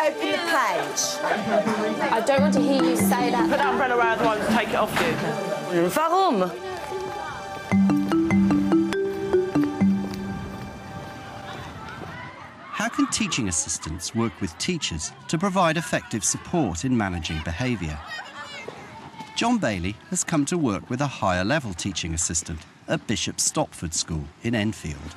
open the page. I don't want to hear you say that. Put that umbrella around once, take it off you. Warum? How can teaching assistants work with teachers to provide effective support in managing behaviour? John Bailey has come to work with a higher-level teaching assistant at Bishop Stopford School in Enfield.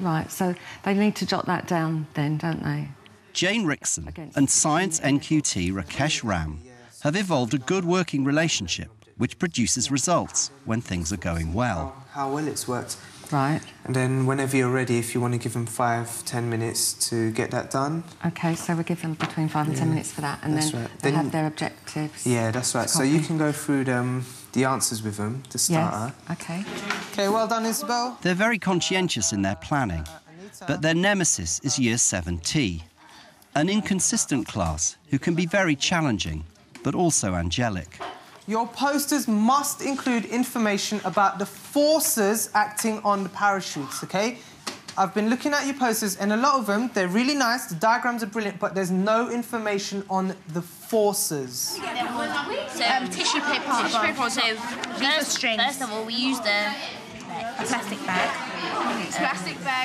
Right, so they need to jot that down then, don't they? Jane Rickson and Science NQT Rakesh Ram have evolved a good working relationship which produces results when things are going well. How well it's worked. Right. And then whenever you're ready, if you want to give them 5-10 minutes to get that done. OK, so we'll give them between 5 and 10 minutes for that, and then they have their objectives. Yeah, that's right. So you can go through the answers with them to start. Yes, OK. OK, well done, Isabel. They're very conscientious in their planning, but their nemesis is Year 7T, an inconsistent class who can be very challenging, but also angelic. Your posters must include information about the forces acting on the parachutes, OK? I've been looking at your posters, and a lot of them, they're really nice, the diagrams are brilliant, but there's no information on the forces. Tissue paper. So first of all, we use a plastic bag.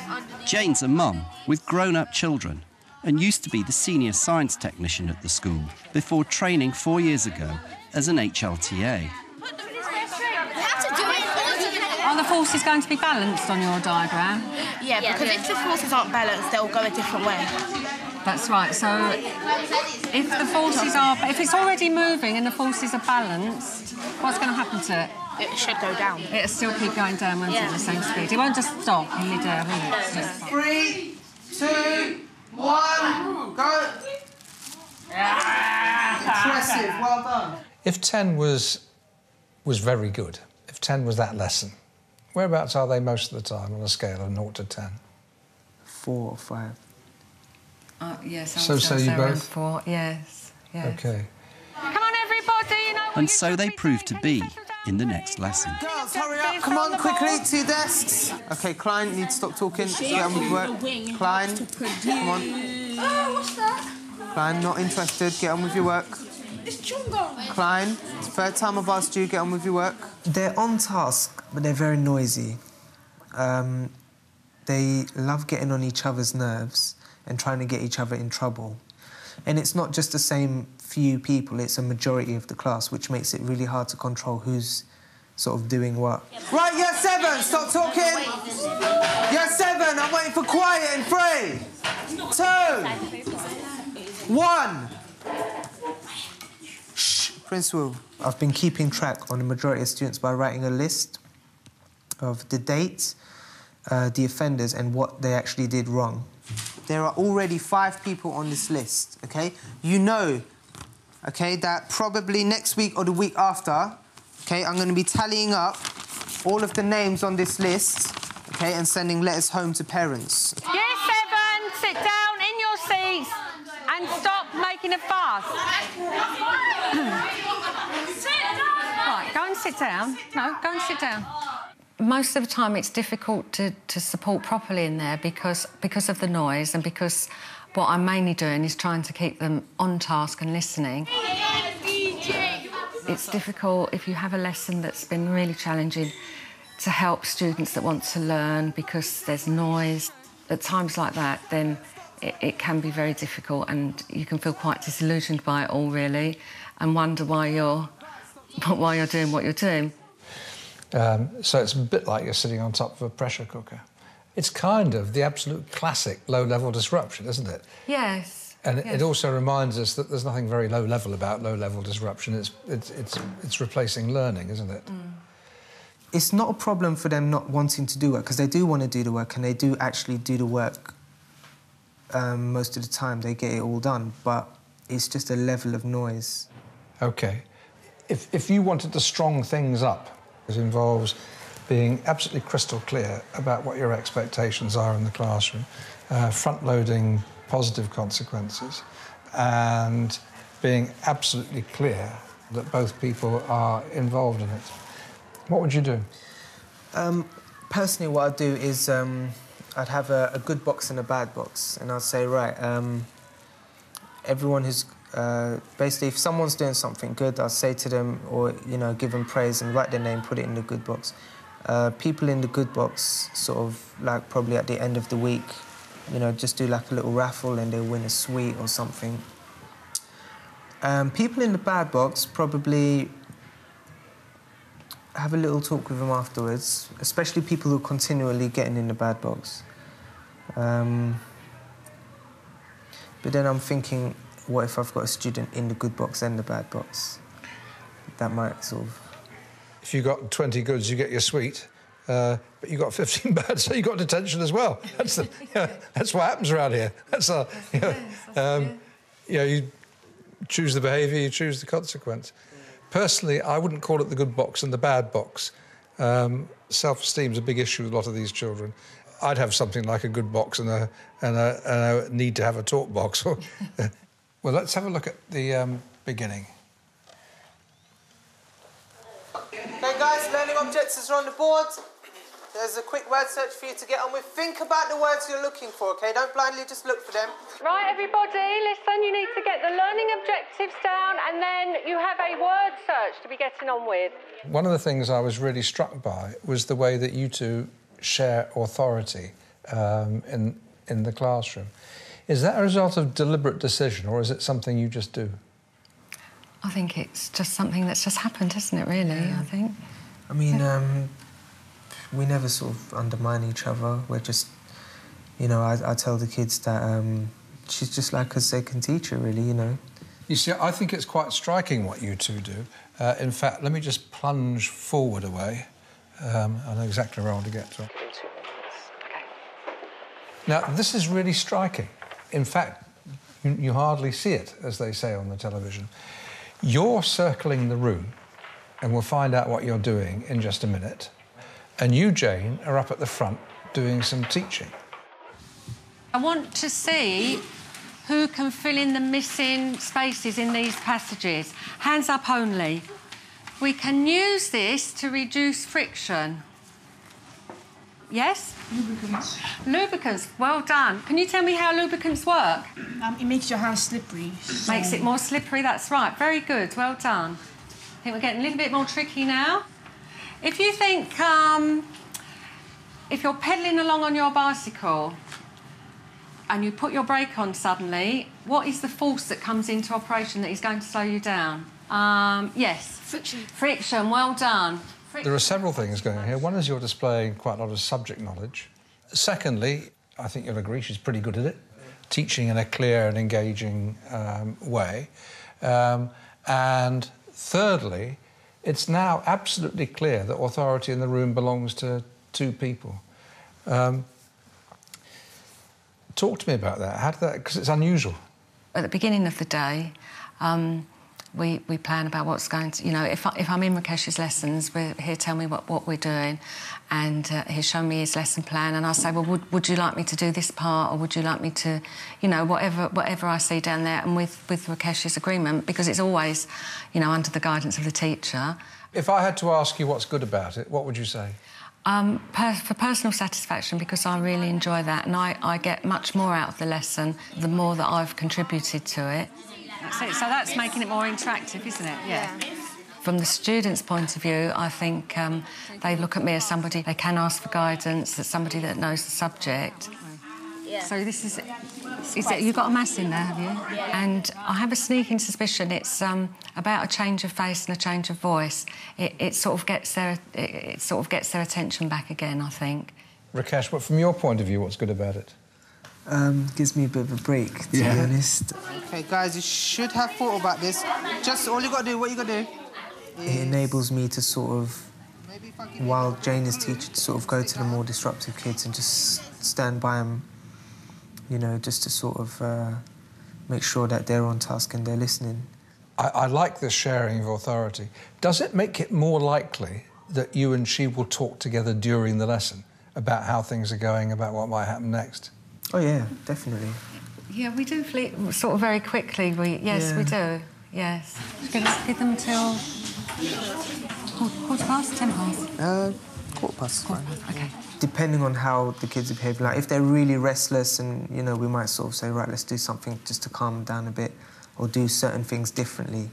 Underneath. Jane's a mum with grown-up children and used to be the senior science technician at the school before training 4 years ago as an HLTA. Are the forces going to be balanced on your diagram? Yeah, because if the forces aren't balanced, they'll go a different way. That's right. So if it's already moving and the forces are balanced, what's going to happen to it? It should go down. It'll still keep going down, won't it, at the same speed? It won't just stop in mid-air, will it? 3, 2, 1, go! Impressive, well done. If 10 was very good, if 10 was that lesson, whereabouts are they most of the time on a scale of 0 to 10? 4 or 5. Yes, so you both? 4, yes. OK. Come on, everybody, you know what And so they prove to be in the next lesson. Girls, hurry up, come on, quickly, to your desks. OK, Klein, you need to stop talking, get on with work. Klein, come on. Oh, what's that? Klein, not interested, get on with your work. It's Chungo. Klein, it's the third time I've asked you, get on with your work. They're on task, but they're very noisy. They love getting on each other's nerves and trying to get each other in trouble. And it's not just the same few people, it's a majority of the class, which makes it really hard to control who's sort of doing what. Right, Year 7, stop talking! Year 7, I'm waiting for quiet in 3, 2, 1. Shh, Principal. I've been keeping track on the majority of students by writing a list of the dates, the offenders, and what they actually did wrong. There are already 5 people on this list, OK? You know, OK, that probably next week or the week after, OK, I'm going to be tallying up all of the names on this list, OK, and sending letters home to parents. Year 7, sit down in your seats and stop making a fuss. Right, go and sit down. No, go and sit down. Most of the time it's difficult to support properly in there because of the noise and because what I'm mainly doing is trying to keep them on task and listening. It's difficult if you have a lesson that's been really challenging to help students that want to learn because there's noise. At times like that, then it can be very difficult and you can feel quite disillusioned by it all, really, and wonder why you're doing what you're doing. So it's a bit like you're sitting on top of a pressure cooker. It's kind of the absolute classic low-level disruption, isn't it? Yes. And it also reminds us that there's nothing very low-level about low-level disruption. It's replacing learning, isn't it? Mm. It's not a problem for them not wanting to do work, because they do want to do the work and they do actually do the work most of the time. They get it all done, but it's just a level of noise. OK. If you wanted to strong things up, it involves being absolutely crystal clear about what your expectations are in the classroom, front-loading positive consequences, and being absolutely clear that both people are involved in it. What would you do? Personally, what I'd do is I'd have a good box and a bad box, and I'd say, right, everyone who's... basically, if someone's doing something good, I'll say to them, or, you know, give them praise and write their name, put it in the good box. People in the good box, sort of, like, probably at the end of the week, you know, just do, like, a little raffle and they'll win a sweet or something. People in the bad box, probably have a little talk with them afterwards, especially people who are continually getting in the bad box. But then I'm thinking, what if I've got a student in the good box and the bad box? That might sort of... If you got 20 goods, you get your sweet, but you got 15 bad, so you got detention as well. That's what happens around here. You choose the behaviour, you choose the consequence. Personally, I wouldn't call it the good box and the bad box. Self-esteem's a big issue with a lot of these children. I'd have something like a good box and a need to have a talk box. Well, let's have a look at the beginning. Okay, guys, learning objectives are on the board. There's a quick word search for you to get on with. Think about the words you're looking for, OK? Don't blindly just look for them. Right, everybody, listen, you need to get the learning objectives down and then you have a word search to be getting on with. One of the things I was really struck by was the way that you two share authority in the classroom. Is that a result of deliberate decision, or is it something you just do? I think it's just something that's just happened, isn't it, really, I think? I mean, we never sort of undermine each other. We're just, you know, I tell the kids that she's just like a second teacher, really, you know. You see, I think it's quite striking what you two do. In fact, let me just plunge forward away. I know exactly where I want to get to. Okay. Now, this is really striking. In fact, you hardly see it, as they say on the television. You're circling the room, and we'll find out what you're doing in just a minute. And you, Jane, are up at the front doing some teaching. I want to see who can fill in the missing spaces in these passages. Hands up only. We can use this to reduce friction. Yes? Lubricants. Lubricants, well done. Can you tell me how lubricants work? It makes your hands slippery. So... Makes it more slippery, that's right. Very good, well done. I think we're getting a little bit more tricky now. If you think, if you're pedalling along on your bicycle and you put your brake on suddenly, what is the force that comes into operation that is going to slow you down? Yes. Friction. Friction, well done. There are several things going on here. One is you're displaying quite a lot of subject knowledge. Secondly, I think you'll agree she's pretty good at it, teaching in a clear and engaging way. And thirdly, it's now absolutely clear that authority in the room belongs to two people. Talk to me about that. How did that... because it's unusual. At the beginning of the day, we plan about what's going to... You know, if I'm in Rakesh's lessons, he'll tell me what we're doing, and he'll show me his lesson plan, and I'll say, well, would you like me to do this part, or would you like me to... You know, whatever I see down there, and with Rakesh's agreement, because it's always, you know, under the guidance of the teacher. If I had to ask you what's good about it, what would you say? For personal satisfaction, because I really enjoy that, and I get much more out of the lesson the more that I've contributed to it. That's it. So that's making it more interactive, isn't it? Yeah. From the students' point of view, I think they look at me as somebody they can ask for guidance, as somebody that knows the subject. Yeah. So this is it, you've got a mass in there, have you? Yeah. And I have a sneaking suspicion it's about a change of face and a change of voice. It sort of gets their attention back again, I think. Rakesh, but from your point of view, what's good about it? Gives me a bit of a break, to be honest. OK, guys, you should have thought about this. Just all you got to do, what you got to do... It enables me to sort of, while Jane is teaching, to sort of go to the more disruptive kids and just stand by them, you know, just to sort of make sure that they're on task and they're listening. I like this sharing of authority. Does it make it more likely that you and she will talk together during the lesson about how things are going, about what might happen next? Oh, yeah, definitely. Yeah, we do sort of very quickly. We do, yes. Give them till... quarter past, 10 past? £5:15. OK. Depending on how the kids are behaving. Like, if they're really restless and, you know, we might sort of say, right, let's do something just to calm them down a bit or do certain things differently.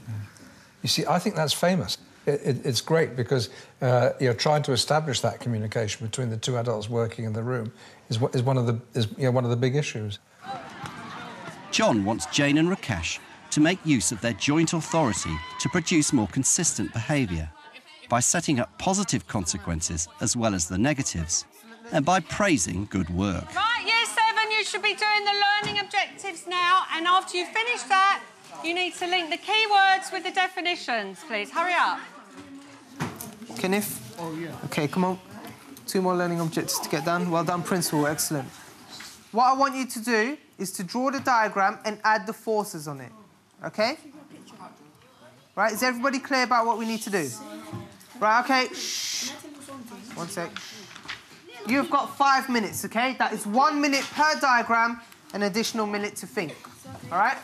You see, I think that's famous. It's great because trying to establish that communication between the two adults working in the room is one of the big issues. John wants Jane and Rakesh to make use of their joint authority to produce more consistent behaviour by setting up positive consequences as well as the negatives, and by praising good work. Right, Year 7, you should be doing the learning objectives now, and after you finish that, you need to link the keywords with the definitions, please. Hurry up. Kenneth? Oh, yeah. OK, come on. 2 more learning objectives to get done. Well done, Principal. Excellent. What I want you to do is to draw the diagram and add the forces on it. OK? Right, is everybody clear about what we need to do? Right, OK. Shh. 1 sec. You've got 5 minutes, OK? That is 1 minute per diagram, an additional minute to think. All right?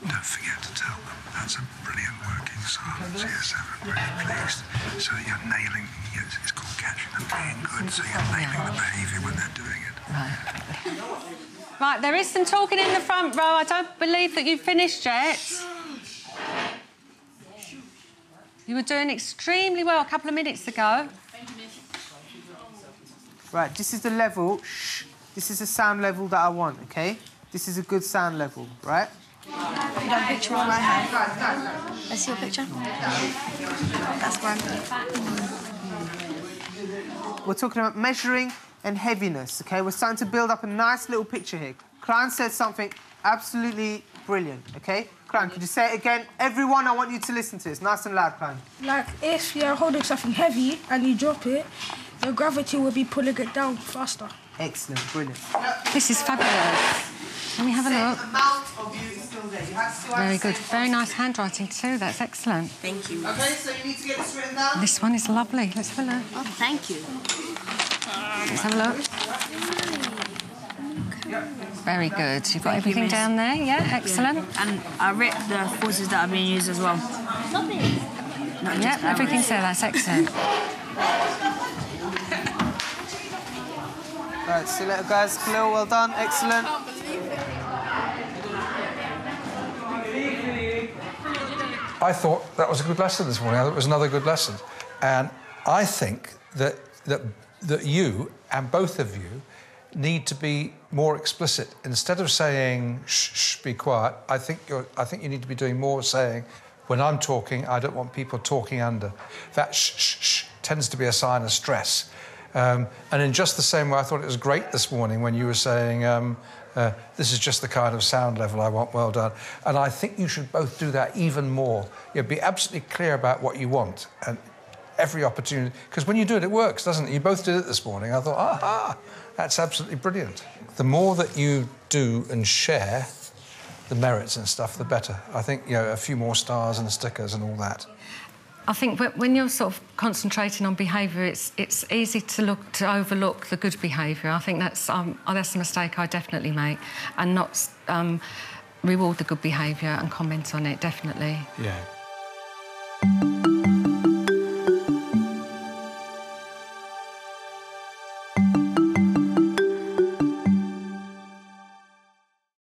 Don't forget to tell them that's a brilliant working silence, Year 7, really pleased. So you're nailing, it's called catching them being good, so you're nailing the behaviour when they're doing it. Right, there is some talking in the front row. I don't believe that you've finished yet. You were doing extremely well a couple of minutes ago. Right, this is the level. Shh. This is the sound level that I want, OK? This is a good sound level, right? You got a picture on my hand. Let's see your picture. That's one. We're talking about measuring and heaviness, OK? We're starting to build up a nice little picture here. Klein said something absolutely brilliant, OK? Klein, could you say it again? Everyone, I want you to listen to this. Nice and loud, Klein. Like, if you're holding something heavy and you drop it, your gravity will be pulling it down faster. Excellent, brilliant. This is fabulous. Let me have a look. Very good. Very nice handwriting too. That's excellent. Thank you. OK, so you need to get this written down. This one is lovely. Let's have a look. Oh, thank you. Let's have a look. Very good. You've got everything down there, yeah? Excellent. And I read the forces that are being used as well. Yep, everything's there. That's excellent. Right, see you later, guys. Khalil, well done. Excellent. I thought that was a good lesson this morning. I thought it was another good lesson. And I think that you, and both of you, need to be more explicit. Instead of saying, shh, shh, be quiet, I think you need to be doing more saying, when I'm talking, I don't want people talking under. That shh, shh, shh tends to be a sign of stress. And in just the same way, I thought it was great this morning when you were saying, this is just the kind of sound level I want, well done. And I think you should both do that even more. You'll be absolutely clear about what you want and every opportunity. Because when you do it, it works, doesn't it? You both did it this morning. I thought, aha, that's absolutely brilliant. The more that you do and share the merits and stuff, the better. I think, a few more stars and stickers and all that. I think when you're sort of concentrating on behaviour, it's easy to overlook the good behaviour. I think that's a mistake I definitely make, and not reward the good behaviour and comment on it, definitely. Yeah.